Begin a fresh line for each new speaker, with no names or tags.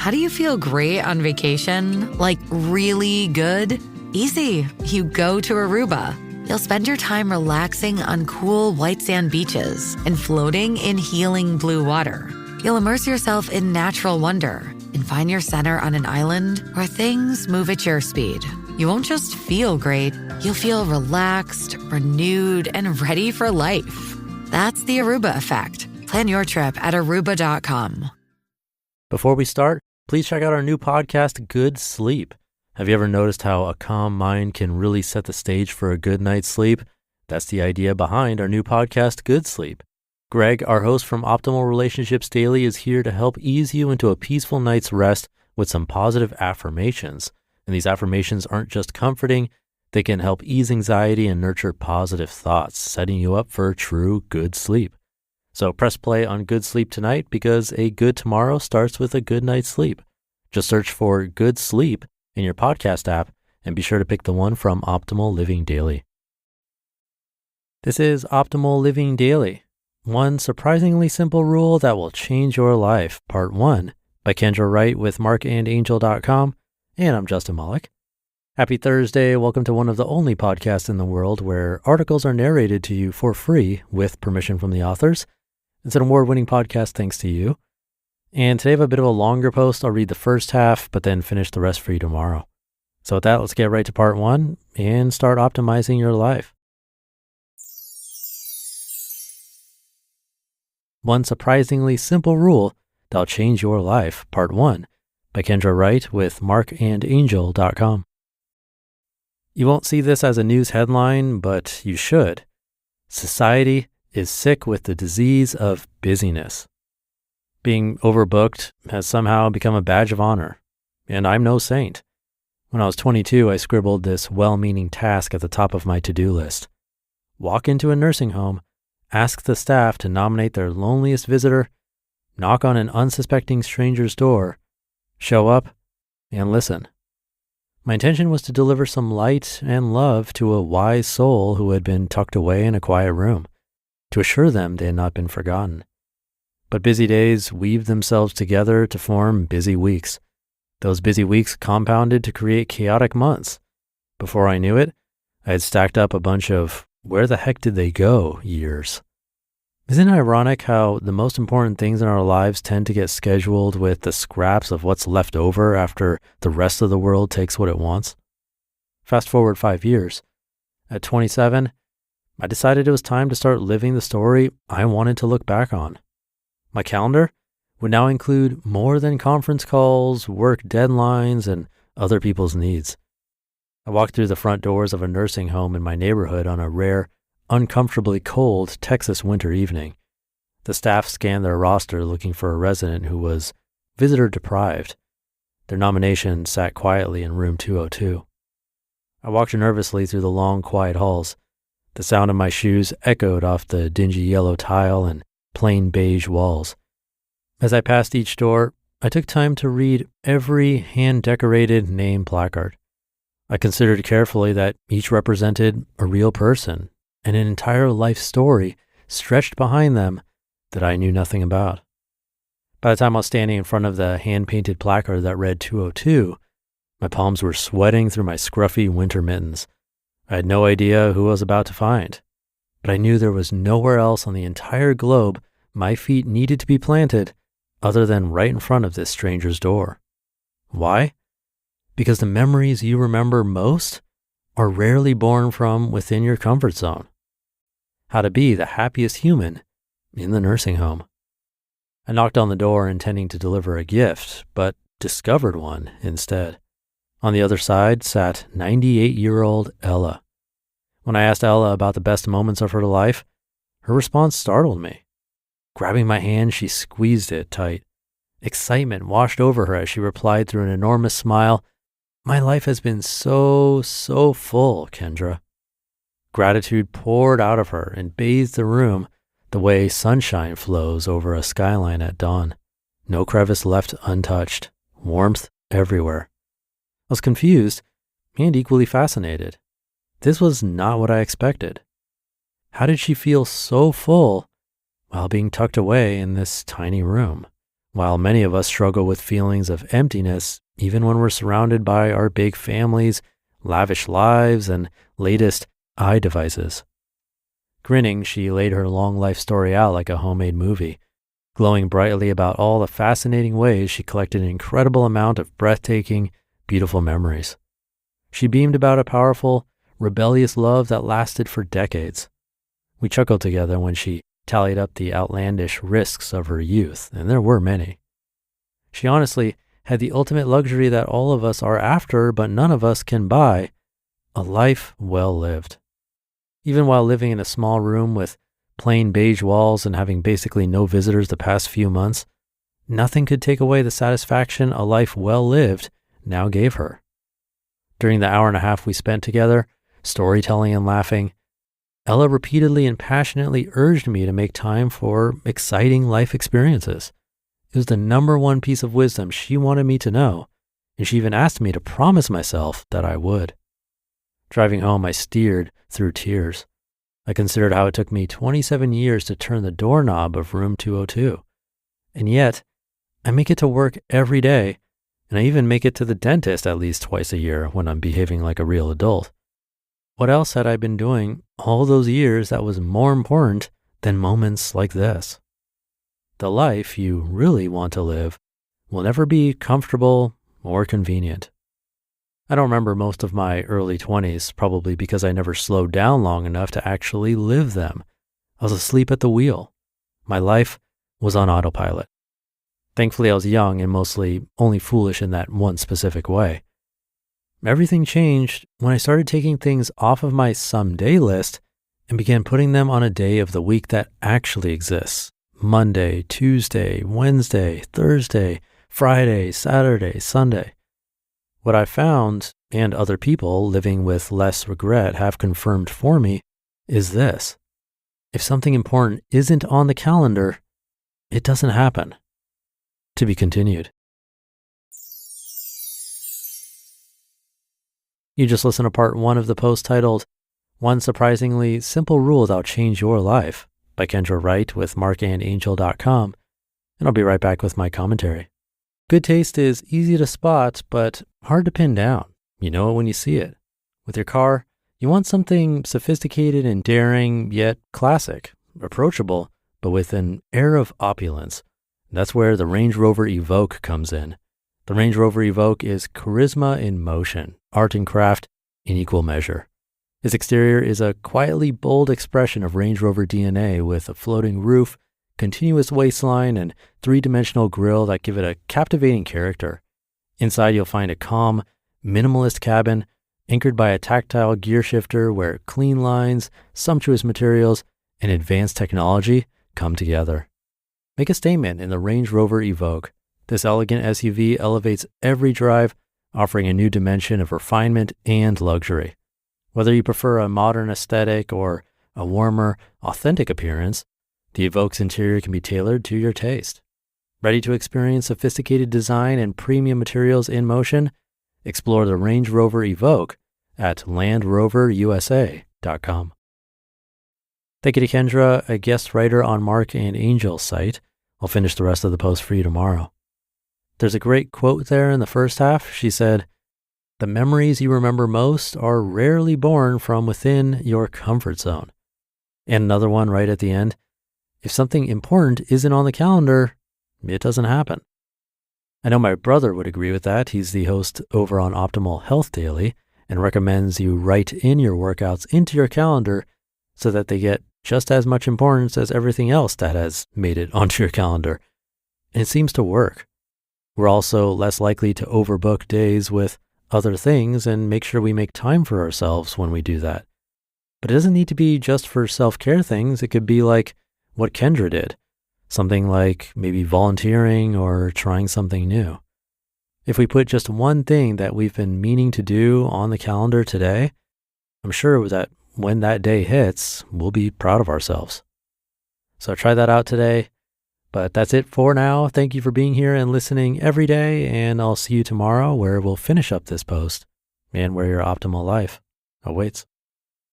How do you feel great on vacation? Like really good? Easy. You go to Aruba. You'll spend your time relaxing on cool white sand beaches and floating in healing blue water. You'll immerse yourself in natural wonder and find your center on an island where things move at your speed. You won't just feel great, you'll feel relaxed, renewed, and ready for life. That's the Aruba effect. Plan your trip at Aruba.com.
Before we start, please check out our new podcast, Good Sleep. Have you ever noticed how a calm mind can really set the stage for a good night's sleep? That's the idea behind our new podcast, Good Sleep. Greg, our host from Optimal Relationships Daily, is here to help ease you into a peaceful night's rest with some positive affirmations. And these affirmations aren't just comforting, they can help ease anxiety and nurture positive thoughts, setting you up for true good sleep. So press play on Good Sleep tonight because a good tomorrow starts with a good night's sleep. Just search for Good Sleep in your podcast app and be sure to pick the one from Optimal Living Daily. This is Optimal Living Daily. One surprisingly simple rule that will change your life, Part 1, by Kendra Wright with markandangel.com, and I'm Justin Malik. Happy Thursday. Welcome to one of the only podcasts in the world where articles are narrated to you for free with permission from the authors. It's an award-winning podcast thanks to you. And today I have a bit of a longer post. I'll read the first half, but then finish the rest for you tomorrow. So with that, let's get right to Part 1 and start optimizing your life. One surprisingly simple rule that'll change your life, Part 1, by Kendra Wright with markandangel.com. You won't see this as a news headline, but you should. Society is sick with the disease of busyness. Being overbooked has somehow become a badge of honor, and I'm no saint. When I was 22, I scribbled this well-meaning task at the top of my to-do list. Walk into a nursing home, ask the staff to nominate their loneliest visitor, knock on an unsuspecting stranger's door, show up, and listen. My intention was to deliver some light and love to a wise soul who had been tucked away in a quiet room, to assure them they had not been forgotten. But busy days weaved themselves together to form busy weeks. Those busy weeks compounded to create chaotic months. Before I knew it, I had stacked up a bunch of "where the heck did they go" years. Isn't it ironic how the most important things in our lives tend to get scheduled with the scraps of what's left over after the rest of the world takes what it wants? Fast forward 5 years. At 27, I decided it was time to start living the story I wanted to look back on. My calendar would now include more than conference calls, work deadlines, and other people's needs. I walked through the front doors of a nursing home in my neighborhood on a rare, uncomfortably cold Texas winter evening. The staff scanned their roster looking for a resident who was visitor deprived. Their nomination sat quietly in room 202. I walked nervously through the long, quiet halls. The sound of my shoes echoed off the dingy yellow tile and plain beige walls. As I passed each door, I took time to read every hand-decorated name placard. I considered carefully that each represented a real person and an entire life story stretched behind them that I knew nothing about. By the time I was standing in front of the hand-painted placard that read 202, my palms were sweating through my scruffy winter mittens. I had no idea who I was about to find, but I knew there was nowhere else on the entire globe my feet needed to be planted other than right in front of this stranger's door. Why? Because the memories you remember most are rarely born from within your comfort zone. How to be the happiest human in the nursing home. I knocked on the door intending to deliver a gift, but discovered one instead. On the other side sat 98-year-old Ella. When I asked Ella about the best moments of her life, her response startled me. Grabbing my hand, she squeezed it tight. Excitement washed over her as she replied through an enormous smile, "My life has been so full, Kendra." Gratitude poured out of her and bathed the room the way sunshine flows over a skyline at dawn. No crevice left untouched, warmth everywhere. I was confused and equally fascinated. This was not what I expected. How did she feel so full while being tucked away in this tiny room? While many of us struggle with feelings of emptiness, even when we're surrounded by our big families, lavish lives, and latest devices. Grinning, she laid her long life story out like a homemade movie, glowing brightly about all the fascinating ways she collected an incredible amount of breathtaking, beautiful memories. She beamed about a powerful, rebellious love that lasted for decades. We chuckled together when she tallied up the outlandish risks of her youth, and there were many. She honestly had the ultimate luxury that all of us are after, but none of us can buy: a life well lived. Even while living in a small room with plain beige walls and having basically no visitors the past few months, nothing could take away the satisfaction a life well lived now gave her. During the hour and a half we spent together, storytelling and laughing, Ella repeatedly and passionately urged me to make time for exciting life experiences. It was the number one piece of wisdom she wanted me to know, and she even asked me to promise myself that I would. Driving home, I steered through tears. I considered how it took me 27 years to turn the doorknob of room 202. And yet, I make it to work every day, and I even make it to the dentist at least twice a year when I'm behaving like a real adult. What else had I been doing all those years that was more important than moments like this? The life you really want to live will never be comfortable or convenient. I don't remember most of my early 20s, probably because I never slowed down long enough to actually live them. I was asleep at the wheel. My life was on autopilot. Thankfully, I was young and mostly only foolish in that one specific way. Everything changed when I started taking things off of my someday list and began putting them on a day of the week that actually exists. Monday, Tuesday, Wednesday, Thursday, Friday, Saturday, Sunday. What I found, and other people living with less regret have confirmed for me, is this: if something important isn't on the calendar, it doesn't happen. To be continued. You just listened to part 1 of the post titled, "One Surprisingly Simple Rule That'll Change Your Life" by Kendra Wright with markandangel.com, and I'll be right back with my commentary. Good taste is easy to spot, but hard to pin down. You know it when you see it. With your car, you want something sophisticated and daring, yet classic, approachable, but with an air of opulence. That's where the Range Rover Evoque comes in. The Range Rover Evoque is charisma in motion, art and craft in equal measure. Its exterior is a quietly bold expression of Range Rover DNA with a floating roof, continuous waistline, and three-dimensional grille that give it a captivating character. Inside, you'll find a calm, minimalist cabin anchored by a tactile gear shifter where clean lines, sumptuous materials, and advanced technology come together. Make a statement in the Range Rover Evoque. This elegant SUV elevates every drive, offering a new dimension of refinement and luxury. Whether you prefer a modern aesthetic or a warmer, authentic appearance, the Evoque's interior can be tailored to your taste. Ready to experience sophisticated design and premium materials in motion? Explore the Range Rover Evoque at LandRoverUSA.com. Thank you to Kendra, a guest writer on Mark and Angel's site. I'll finish the rest of the post for you tomorrow. There's a great quote there in the first half. She said, "The memories you remember most are rarely born from within your comfort zone." And another one right at the end, "If something important isn't on the calendar, it doesn't happen." I know my brother would agree with that. He's the host over on Optimal Health Daily and recommends you write in your workouts into your calendar so that they get just as much importance as everything else that has made it onto your calendar. And it seems to work. We're also less likely to overbook days with other things and make sure we make time for ourselves when we do that. But it doesn't need to be just for self-care things. It could be like what Kendra did, something like maybe volunteering or trying something new. If we put just one thing that we've been meaning to do on the calendar today, I'm sure that when that day hits, we'll be proud of ourselves. So try that out today. But that's it for now. Thank you for being here and listening every day, and I'll see you tomorrow where we'll finish up this post and where your optimal life awaits.